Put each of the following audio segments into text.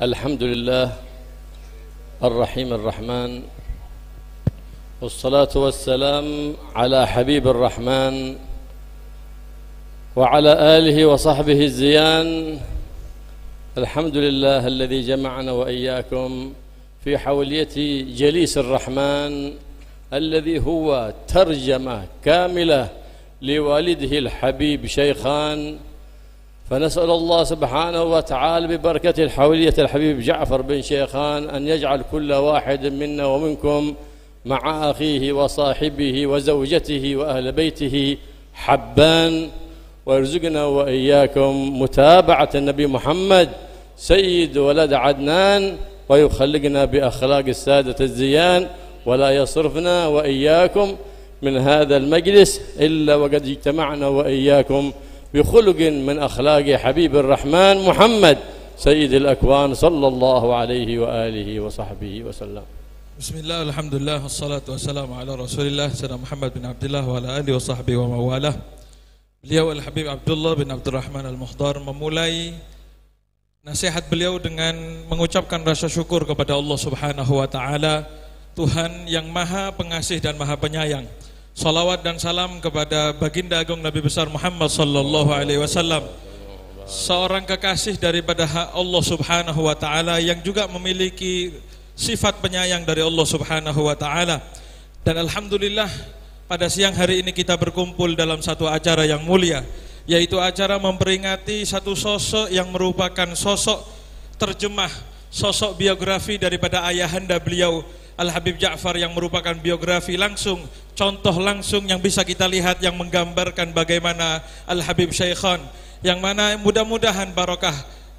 الحمد لله الرحيم الرحمن، والصلاة والسلام على حبيب الرحمن وعلى آله وصحبه الزيان. الحمد لله الذي جمعنا وإياكم في حولية جليس الرحمن الذي هو ترجمة كاملة لوالده الحبيب شيخان. فنسأل الله سبحانه وتعالى ببركة الحولية الحبيب جعفر بن شيخان أن يجعل كل واحد منا ومنكم مع أخيه وصاحبه وزوجته وأهل بيته حبان، ويرزقنا وإياكم متابعة النبي محمد سيد ولد عدنان، ويخلقنا بأخلاق السادة الزيان، ولا يصرفنا وإياكم من هذا المجلس إلا وقد اجتمعنا وإياكم بخلق من أخلاق حبيب الرحمن محمد سيد الأكوان صلى الله عليه وآله وصحبه وسلم. بسم الله الحمد لله والصلاة والسلام على رسول الله سيدنا محمد بن عبد الله وعلى آله وصحبه ومواله. Beliau Al-Habib Abdullah bin Abdurrahman Al-Muhdar memulai nasihat beliau dengan mengucapkan rasa syukur kepada Allah Subhanahu wa taala, Tuhan yang Maha Pengasih dan Maha Penyayang. Salawat dan salam kepada baginda agung Nabi besar Muhammad sallallahu alaihi wasallam, seorang kekasih daripada Allah Subhanahu wa taala yang juga memiliki sifat penyayang dari Allah Subhanahu wa taala. Dan alhamdulillah pada siang hari ini kita berkumpul dalam satu acara yang mulia, yaitu acara memperingati satu sosok yang merupakan sosok terjemah, sosok biografi daripada ayahanda beliau Al-Habib Ja'far, yang merupakan biografi langsung, contoh langsung yang bisa kita lihat yang menggambarkan bagaimana Al-Habib Syaikhan, yang mana mudah-mudahan barokah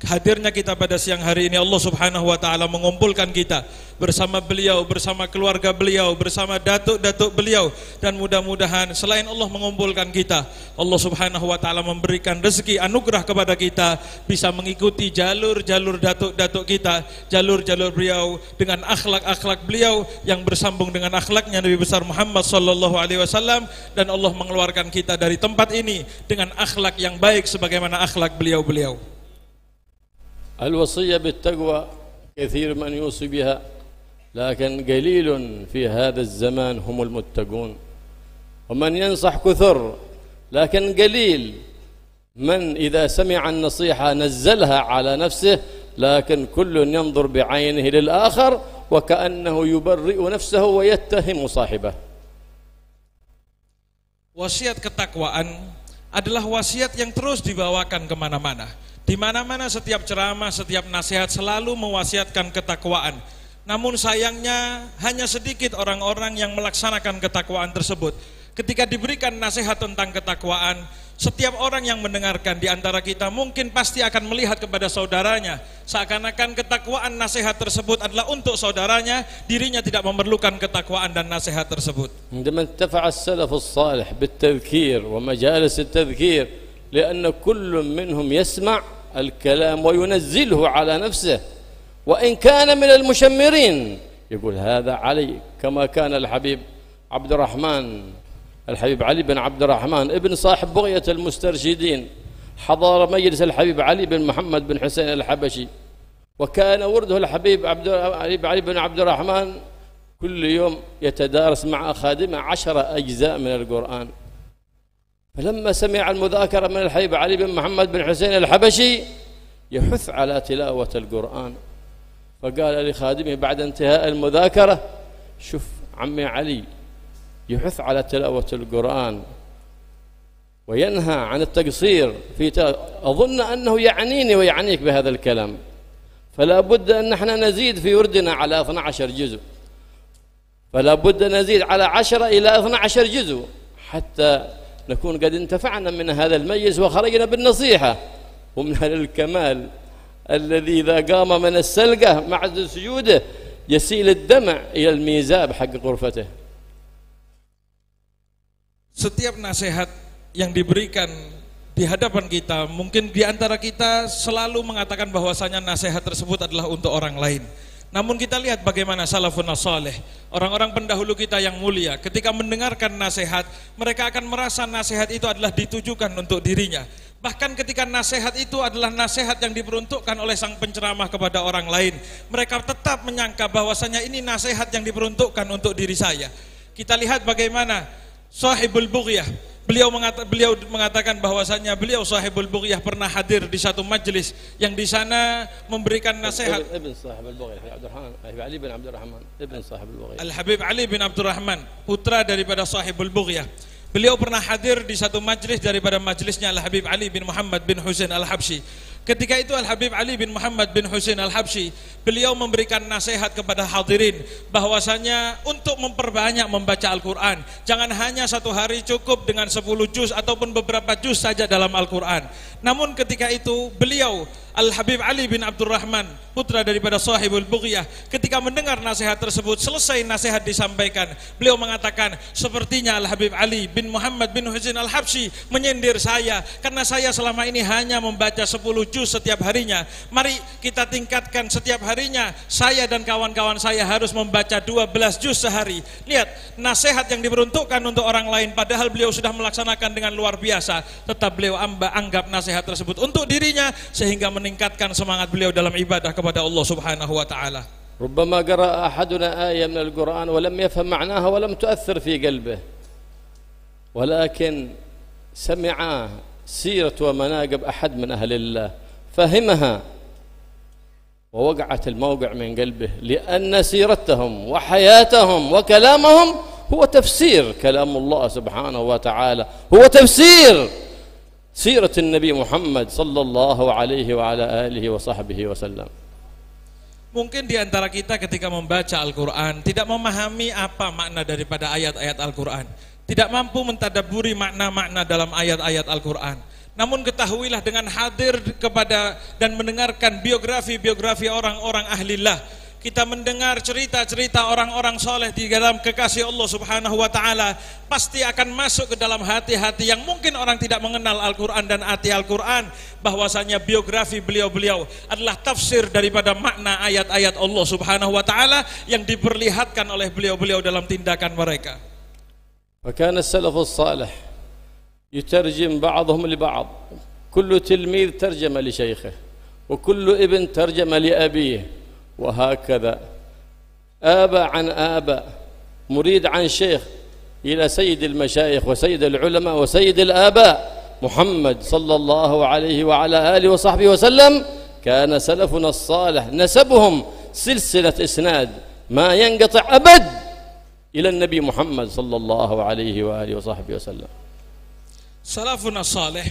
hadirnya kita pada siang hari ini Allah Subhanahu wa taala mengumpulkan kita bersama beliau, bersama keluarga beliau, bersama datuk-datuk beliau, dan mudah-mudahan selain Allah mengumpulkan kita, Allah Subhanahu wa taala memberikan rezeki anugerah kepada kita bisa mengikuti jalur-jalur datuk-datuk kita, jalur-jalur beliau dengan akhlak-akhlak beliau yang bersambung dengan akhlaknya Nabi besar Muhammad sallallahu alaihi wasallam, dan Allah mengeluarkan kita dari tempat ini dengan akhlak yang baik sebagaimana akhlak beliau-beliau. الوصية بالتقوى كثير من يوصي بها، لكن قليل في هذا الزمان هم المتقون، ومن ينصح كثر لكن قليل من إذا سمع النصيحة نزلها على نفسه، لكن كل ينظر بعينه للآخر وكأنه يبرئ نفسه ويتهم صاحبه. Wasiat ketakwaan adalah wasiat yang terus dibawakan kemana-mana. Di mana-mana setiap ceramah, setiap nasihat selalu mewasiatkan ketakwaan. Namun sayangnya hanya sedikit orang-orang yang melaksanakan ketakwaan tersebut. Ketika diberikan nasihat tentang ketakwaan, setiap orang yang mendengarkan di antara kita mungkin pasti akan melihat kepada saudaranya, seakan-akan ketakwaan nasihat tersebut adalah untuk saudaranya, dirinya tidak memerlukan ketakwaan dan nasihat tersebut. عندما انتفع السلف الصالح بالتذكير ومجالس التذكير لأن كل منهم يسمع الكلام وينزله على نفسه، وإن كان من المشمرين يقول هذا علي، كما كان الحبيب عبد الرحمن الحبيب علي بن عبد الرحمن ابن صاحب بغية المسترشدين حضر مجلس الحبيب علي بن محمد بن حسين الحبشي، وكان ورده الحبيب علي بن عبد الرحمن كل يوم يتدارس مع خادمه 10 أجزاء من القرآن. فلما سمع المذاكرة من الحبيب علي بن محمد بن حسين الحبشي يحث على تلاوة القرآن، فقال لخادمه بعد انتهاء المذاكرة شوف عمي علي يحث على تلاوة القرآن وينهى عن التقصير في أظن أنه يعنيني ويعنيك بهذا الكلام، فلا بد أن نحن نزيد في وردنا على 12 جزء، فلا بد نزيد على 10 إلى 12 جزء حتى نكون قد انتفعنا من هذا المجلس وخرجنا بالنصيحة. ومن أهل الكمال الذي إذا قام من السلقة مع سجوده يسيل الدمع إلى الميزاب حق غرفته. Setiap nasihat yang diberikan di hadapan kita, mungkin di antara kita selalu mengatakan bahwasanya nasihat tersebut adalah untuk orang lain. Namun kita lihat bagaimana salafun saleh, orang-orang pendahulu kita yang mulia, ketika mendengarkan nasihat, mereka akan merasa nasihat itu adalah ditujukan untuk dirinya. Bahkan ketika nasihat itu adalah nasihat yang diperuntukkan oleh sang penceramah kepada orang lain, mereka tetap menyangka bahwasanya ini nasihat yang diperuntukkan untuk diri saya. Kita lihat bagaimana Sahibul Bughyah, beliau mengatakan bahwasanya beliau Sahibul Bughyah pernah hadir di satu majelis yang di sana memberikan nasihat. Ibn Sahibul Bughyah, Habib Ali bin Abdurrahman, Ibn Sahibul Bughyah. Al-Habib Ali bin Abdurrahman, putra daripada Sahibul Bughyah. Beliau pernah hadir di satu majlis daripada majlisnya Al-Habib Ali bin Muhammad bin Husain Al-Habsyi. Ketika itu Al-Habib Ali bin Muhammad bin Husain Al-Habsyi, beliau memberikan nasihat kepada hadirin bahwasanya untuk memperbanyak membaca Al-Quran. Jangan hanya satu hari cukup dengan 10 juz ataupun beberapa juz saja dalam Al-Quran. Namun ketika itu beliau Al-Habib Ali bin Abdurrahman, putra daripada Sahibul Bughyah, ketika mendengar nasihat tersebut, selesai nasihat disampaikan, beliau mengatakan, sepertinya Al-Habib Ali bin Muhammad bin Husain Al-Habsyi menyindir saya karena saya selama ini hanya membaca 10 juz setiap harinya. Mari kita tingkatkan setiap harinya saya dan kawan-kawan saya harus membaca 12 juz sehari. Lihat, nasihat yang diperuntukkan untuk orang lain padahal beliau sudah melaksanakan dengan luar biasa, tetap beliau anggap nasihat tersebut untuk dirinya sehingga meningkatkan semangat beliau dalam ibadah kepada Allah Subhanahu wa taala. ربما قرأ أحدنا آية من القرآن ولم يفهم معناها ولم تؤثر في قلبه، ولكن سمع سيرة ومناقب أحد من أهل الله فهمها ووقعت الموقع من قلبه، لأن سيرتهم وحياتهم وكلامهم هو تفسير كلام الله سبحانه وتعالى، هو تفسير سيرة النبي محمد صلى الله عليه وعلى آله وصحبه وسلم. Mungkin di antara kita ketika membaca Al-Quran tidak memahami apa makna daripada ayat-ayat Al-Quran, tidak mampu mentadabburi makna-makna dalam ayat-ayat Al-Quran. Namun ketahuilah dengan hadir kepada dan mendengarkan biografi-biografi orang-orang ahlillah, kita mendengar cerita-cerita orang-orang soleh di dalam kekasih Allah Subhanahu wa taala, pasti akan masuk ke dalam hati-hati yang mungkin orang tidak mengenal Al-Quran dan arti Al-Quran, bahwasanya biografi beliau-beliau adalah tafsir daripada makna ayat-ayat Allah Subhanahu wa taala yang diperlihatkan oleh beliau-beliau dalam tindakan mereka. وكان السلف الصالح يترجم بعضهم لبعض، كل تلميذ ترجم لشيخه وكل ابن ترجم لأبيه، وهكذا آباء عن آباء، مريد عن شيخ إلى سيد المشايخ وسيد العلماء وسيد الآباء محمد صلى الله عليه وعلى آله وصحبه وسلم. كان سلفنا الصالح نسبهم سلسلة إسناد ما ينقطع أبد إلى النبي محمد صلى الله عليه وآله وصحبه وسلم. Salafun as-salih,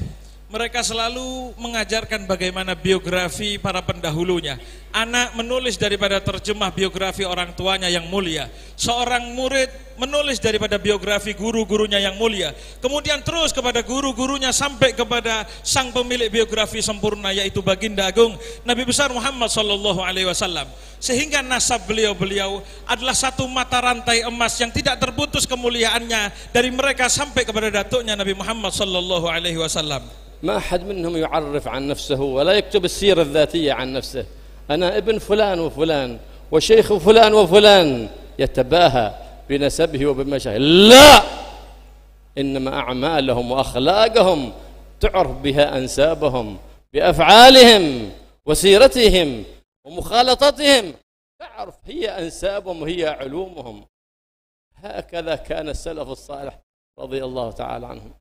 mereka selalu mengajarkan bagaimana biografi para pendahulunya. Anak menulis daripada terjemah biografi orang tuanya yang mulia. Seorang murid menulis daripada biografi guru-gurunya yang mulia. Kemudian terus kepada guru-gurunya sampai kepada sang pemilik biografi sempurna, yaitu baginda agung Nabi besar Muhammad sallallahu alaihi wasallam. Sehingga nasab beliau-beliau adalah satu mata rantai emas yang tidak terputus kemuliaannya dari mereka sampai kepada datuknya Nabi Muhammad sallallahu alaihi wasallam. ما أحد منهم يعرف عن نفسه ولا يكتب السيرة الذاتية عن نفسه، أنا ابن فلان وفلان وشيخ فلان وفلان، يتباهى بنسبه وبمشاهده. لا، إنما أعمالهم وأخلاقهم تعرف بها أنسابهم بأفعالهم وسيرتهم ومخالطتهم، تعرف هي أنسابهم وهي علومهم. هكذا كان السلف الصالح رضي الله تعالى عنهم.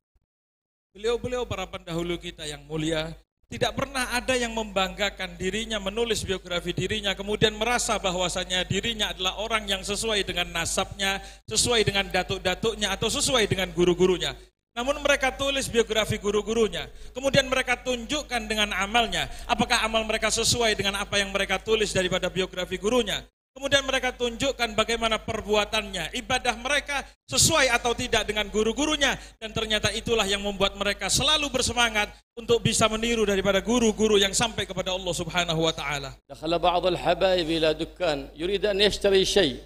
Beliau-beliau para pendahulu kita yang mulia tidak pernah ada yang membanggakan dirinya menulis biografi dirinya kemudian merasa bahwasanya dirinya adalah orang yang sesuai dengan nasabnya, sesuai dengan datuk-datuknya atau sesuai dengan guru-gurunya. Namun mereka tulis biografi guru-gurunya, kemudian mereka tunjukkan dengan amalnya apakah amal mereka sesuai dengan apa yang mereka tulis daripada biografi gurunya. Kemudian mereka tunjukkan bagaimana perbuatannya, ibadah mereka sesuai atau tidak dengan guru-gurunya, dan ternyata itulah yang membuat mereka selalu bersemangat untuk bisa meniru daripada guru-guru yang sampai kepada Allah Subhanahu wa taala. دخل بعض الحبايب إلى دكان يريد أن يشتري شيء،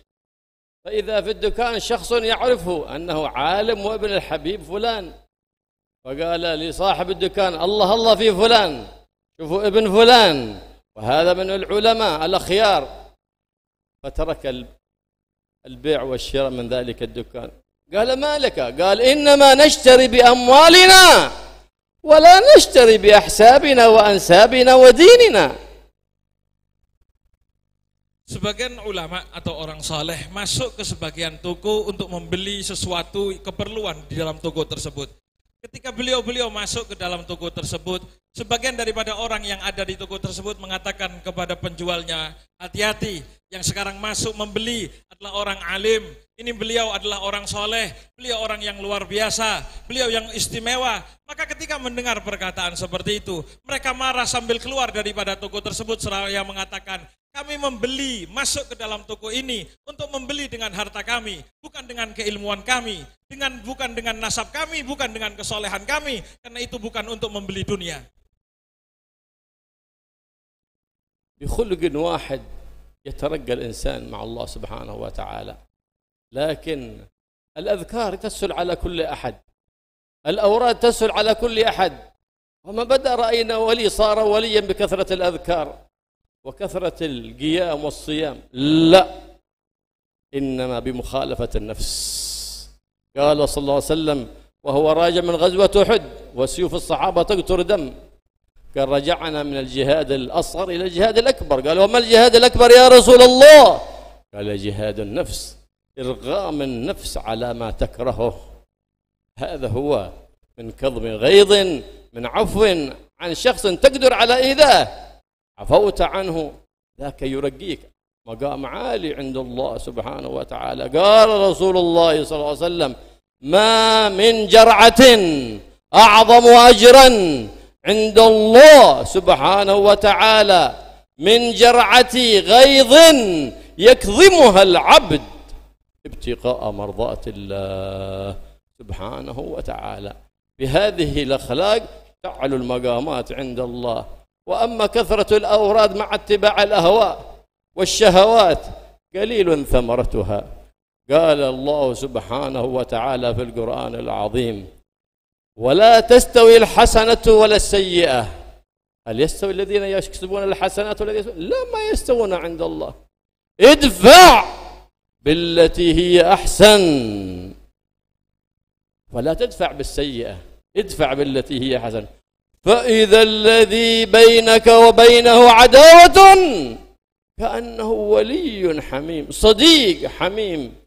فإذا في الدكان شخص يعرفه أنه عالم وابن الحبيب فلان، فقال لصاحب الدكان الله الله في فلان، شوفوا ابن فلان وهذا من العلماء الأخيار. فترك البيع والشراء من ذلك الدكان. قال ما لك؟ قال إنما نشتري بأموالنا ولا نشتري بأحسابنا وأنسابنا وديننا. Sebagian ulama atau orang saleh masuk ke sebagian toko untuk membeli sesuatu keperluan di dalam toko tersebut. Ketika beliau masuk ke dalam toko tersebut, sebagian daripada orang yang ada di toko tersebut mengatakan kepada penjualnya, hati-hati, yang sekarang masuk membeli adalah orang alim, ini beliau adalah orang soleh, beliau orang yang luar biasa, beliau yang istimewa. Maka ketika mendengar perkataan seperti itu, mereka marah sambil keluar daripada toko tersebut seraya mengatakan, kami membeli, masuk ke dalam toko ini untuk membeli dengan harta kami, bukan dengan keilmuan kami, bukan dengan nasab kami, bukan dengan kesolehan kami, karena itu bukan untuk membeli dunia. بخلق واحد يترقى الإنسان مع الله سبحانه وتعالى، لكن الأذكار تسهل على كل أحد، الأوراد تسهل على كل أحد، وما بدأ رأينا ولي صار وليا بكثرة الأذكار وكثرة القيام والصيام، لا، إنما بمخالفة النفس. قال صلى الله عليه وسلم وهو راجع من غزوة أحد وسيوف الصحابة تقطر دم، قال رجعنا من الجهاد الأصغر إلى الجهاد الأكبر. قال وما الجهاد الأكبر يا رسول الله؟ قال جهاد النفس، إرغام النفس على ما تكرهه، هذا هو من كظم غيظ، من عفو عن شخص تقدر على إيذائه، عفوت عنه، ذاك يرقيك مقام عالي عند الله سبحانه وتعالى. قال رسول الله صلى الله عليه وسلم ما من جرعة أعظم أجرا عند الله سبحانه وتعالى من جرعة غيظ يكظمها العبد ابتغاء مرضات الله سبحانه وتعالى. بهذه الأخلاق تعلو المقامات عند الله. وأما كثرة الأوراد مع اتباع الأهواء والشهوات قليل ثمرتها. قال الله سبحانه وتعالى في القرآن العظيم ولا تستوي الحسنة ولا السيئة. هل يستوي الذين يكسبون الحسنات والذين يكسبون؟ لا، ما يستوون عند الله. ادفع بالتي هي أحسن، ولا تدفع بالسيئة، ادفع بالتي هي حسن، فإذا الذي بينك وبينه عداوة كأنه ولي حميم، صديق حميم.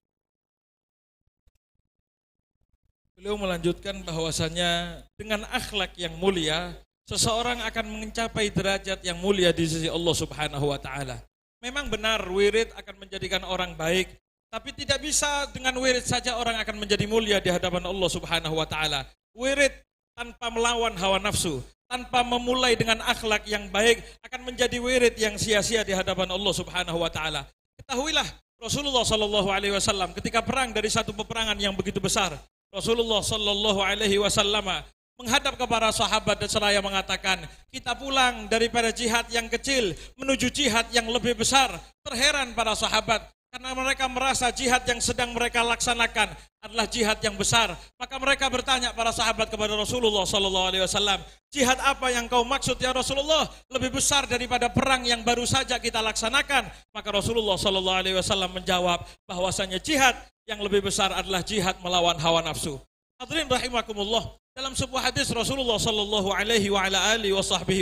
Beliau melanjutkan bahwasanya dengan akhlak yang mulia, seseorang akan mencapai derajat yang mulia di sisi Allah Subhanahu wa taala. Memang benar wirid akan menjadikan orang baik, tapi tidak bisa dengan wirid saja orang akan menjadi mulia di hadapan Allah Subhanahu wa taala. Wirid tanpa melawan hawa nafsu, tanpa memulai dengan akhlak yang baik akan menjadi wirid yang sia-sia di hadapan Allah Subhanahu wa taala. Ketahuilah Rasulullah sallallahu alaihi wasallam ketika perang dari satu peperangan yang begitu besar, Rasulullah sallallahu alaihi wasallam menghadap kepada sahabat dan seraya mengatakan, kita pulang daripada jihad yang kecil menuju jihad yang lebih besar. Terheran para sahabat karena mereka merasa jihad yang sedang mereka laksanakan adalah jihad yang besar. Maka mereka bertanya para sahabat kepada Rasulullah sallallahu alaihi wasallam, jihad apa yang kau maksud ya Rasulullah? Lebih besar daripada perang yang baru saja kita laksanakan. Maka Rasulullah sallallahu alaihi wasallam menjawab bahwasanya jihad yang lebih besar adalah jihad melawan hawa nafsu. Hadirin rahimakumullah, dalam sebuah hadis Rasulullah sallallahu alaihi wa ala alihi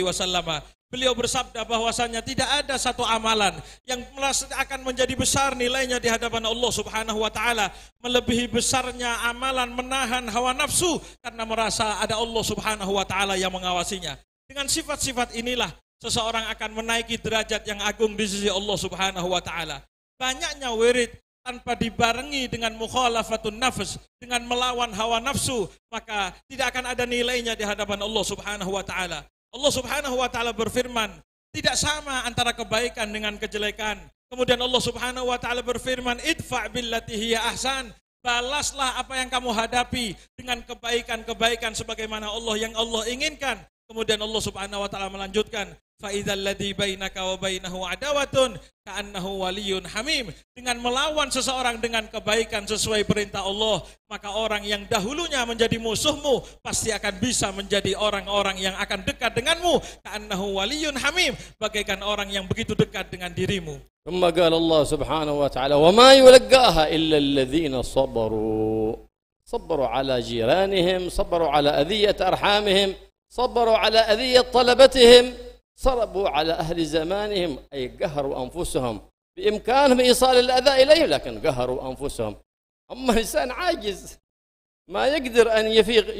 wasallam, beliau bersabda bahwasanya tidak ada satu amalan yang akan menjadi besar nilainya di hadapan Allah Subhanahu wa taala melebihi besarnya amalan menahan hawa nafsu karena merasa ada Allah Subhanahu wa taala yang mengawasinya. Dengan sifat-sifat inilah seseorang akan menaiki derajat yang agung di sisi Allah Subhanahu wa taala. Banyaknya wirid tanpa dibarengi dengan mukhalafatun nafs, dengan melawan hawa nafsu, maka tidak akan ada nilainya di hadapan Allah Subhanahu wa taala. Allah Subhanahu wa taala berfirman, tidak sama antara kebaikan dengan kejelekan. Kemudian Allah Subhanahu wa taala berfirman, idfa' billati hiya ahsan. Balaslah apa yang kamu hadapi dengan kebaikan-kebaikan sebagaimana yang Allah inginkan. Kemudian Allah Subhanahu wa taala melanjutkan, fa idzal ladzi bainaka wa bainahu adawatun ka'annahu waliyyun hamim. Dengan melawan seseorang dengan kebaikan sesuai perintah Allah, maka orang yang dahulunya menjadi musuhmu pasti akan bisa menjadi orang-orang yang akan dekat denganmu. Ka'annahu waliyyun hamim, bagaikan orang yang begitu dekat dengan dirimu. ثم قال الله سبحانه وتعالى وما يلقاها إلا الذين صبروا على جيرانهم، صبروا على أذية أرحامهم، صبروا على أذية طلبتهم، صبروا على أهل زمانهم، أي قهروا أنفسهم، بإمكانهم إيصال الأذى إليهم لكن قهروا أنفسهم. أما الإنسان عاجز ما يقدر أن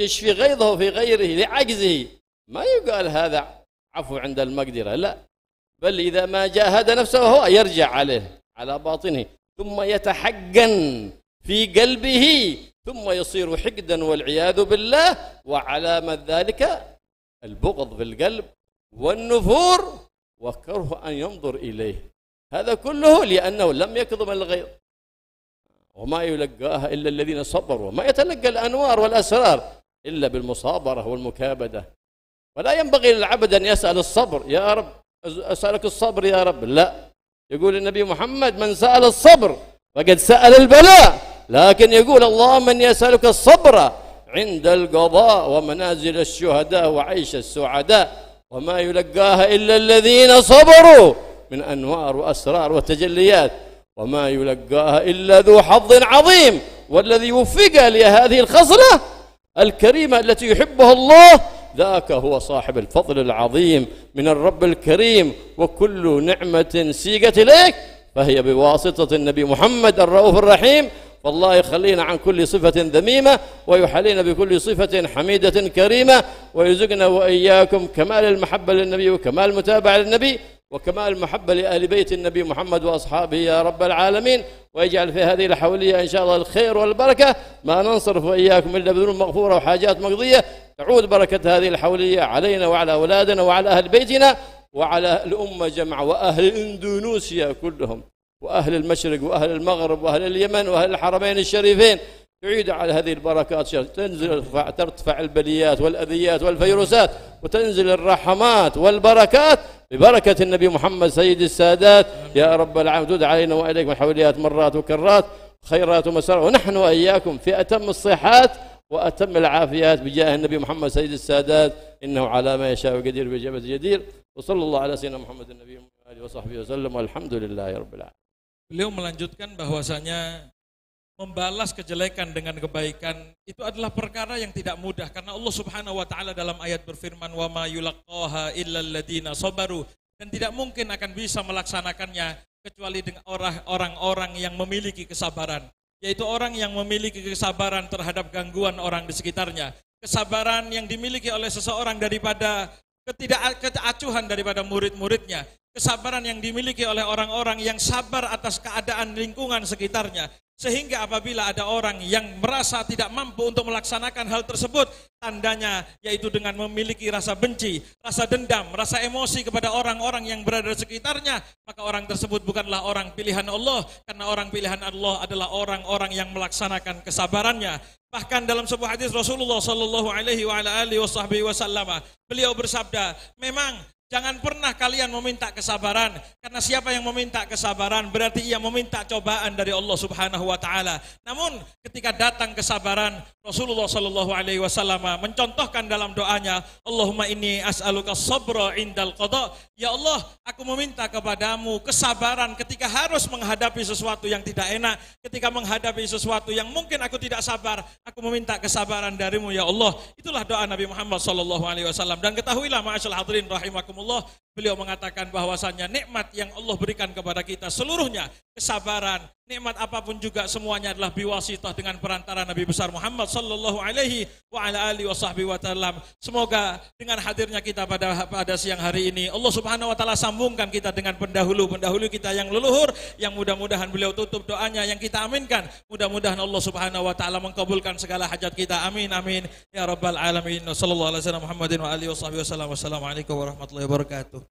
يشفي غيظه في غيره لعجزه، ما يقال هذا عفو عند المقدرة، لا، بل إذا ما جاهد نفسه هو يرجع عليه على باطنه، ثم يتحقن في قلبه، ثم يصير حقدا والعياذ بالله، وعلامة ذلك البغض في القلب والنفور وكره أن ينظر إليه. هذا كله لأنه لم يكظم الغيظ. وما يلقاها إلا الذين صبروا، ما يتلقى الأنوار والأسرار إلا بالمصابرة والمكابدة. ولا ينبغي للعبد أن يسأل الصبر، يا رب أسألك الصبر يا رب، لا، يقول النبي محمد من سأل الصبر فقد سأل البلاء، لكن يقول اللهم إني أسألك الصبر عند القضاء ومنازل الشهداء وعيش السعداء. وما يلقاها إلا الذين صبروا من أنوار وأسرار وتجليات، وما يلقاها إلا ذو حظ عظيم. والذي وفق لهذه الخصلة الكريمة التي يحبها الله ذاك هو صاحب الفضل العظيم من الرب الكريم. وكل نعمة سيقت إليك فهي بواسطة النبي محمد الرؤوف الرحيم. فالله يخلينا عن كل صفة ذميمة ويحلينا بكل صفة حميدة كريمة، ويرزقنا وإياكم كمال المحبة للنبي وكمال المتابعة للنبي وكمال المحبة لأهل بيت النبي محمد وأصحابه يا رب العالمين. ويجعل في هذه الحولية إن شاء الله الخير والبركة، ما ننصرف وإياكم إلا بذنوب مغفورة وحاجات مقضية. تعود بركة هذه الحولية علينا وعلى أولادنا وعلى أهل بيتنا وعلى الأمة جمع، وأهل إندونيسيا كلهم، وأهل المشرق وأهل المغرب وأهل اليمن وأهل الحرمين الشريفين. تعيد على هذه البركات، تنزل ترتفع البليات والأذيات والفيروسات، وتنزل الرحمات والبركات ببركة النبي محمد سيد السادات يا رب العالمين. تدعى علينا وإليكم حوليات مرات وكرات، خيرات ومسارات، ونحن وإياكم في أتم الصحات وأتم العافيات بجاه النبي محمد سيد السادات، إنه على ما يشاء قدير بإجابة جدير. وصلى الله على سيدنا محمد النبي وآله وصحبه وسلم، والحمد لله رب العالمين. Beliau melanjutkan bahwasanya membalas kejelekan dengan kebaikan itu adalah perkara yang tidak mudah, karena Allah Subhanahu wa taala dalam ayat berfirman wa ma yulaqqaha illal ladzina sabaru, dan tidak mungkin akan bisa melaksanakannya kecuali dengan orang-orang yang memiliki kesabaran, yaitu orang yang memiliki kesabaran terhadap gangguan orang di sekitarnya, kesabaran yang dimiliki oleh seseorang daripada ketidakacuhan daripada murid-muridnya, kesabaran yang dimiliki oleh orang-orang yang sabar atas keadaan lingkungan sekitarnya. Sehingga apabila ada orang yang merasa tidak mampu untuk melaksanakan hal tersebut, tandanya yaitu dengan memiliki rasa benci, rasa dendam, rasa emosi kepada orang-orang yang berada di sekitarnya, maka orang tersebut bukanlah orang pilihan Allah, karena orang pilihan Allah adalah orang-orang yang melaksanakan kesabarannya. Bahkan dalam sebuah hadis Rasulullah sallallahu alaihi wasallam, beliau bersabda, memang jangan pernah kalian meminta kesabaran, karena siapa yang meminta kesabaran berarti ia meminta cobaan dari Allah Subhanahu wa taala. Namun ketika datang kesabaran, Rasulullah sallallahu alaihi wasallam mencontohkan dalam doanya, Allahumma inni as'aluka sabra indal qada. Ya Allah, aku meminta kepadamu kesabaran ketika harus menghadapi sesuatu yang tidak enak, ketika menghadapi sesuatu yang mungkin aku tidak sabar, aku meminta kesabaran darimu ya Allah. Itulah doa Nabi Muhammad sallallahu alaihi wasallam. Dan ketahuilah ma'asyiral hadirin rahimakumullah, beliau mengatakan bahwasannya nikmat yang Allah berikan kepada kita seluruhnya, kesabaran, nikmat apapun juga semuanya adalah biwasitah dengan perantara Nabi besar Muhammad sallallahu alaihi wasallam. Semoga dengan hadirnya kita pada siang hari ini, Allah Subhanahu wa taala sambungkan kita dengan pendahulu kita yang leluhur, yang mudah-mudahan beliau tutup doanya yang kita aminkan. Mudah-mudahan Allah Subhanahu wa taala mengabulkan segala hajat kita. Amin amin ya rabbal alamin. Sallallahu alaihi wasallam Muhammadin wa alihi wasallam. Wassalamualaikum warahmatullahi wabarakatuh.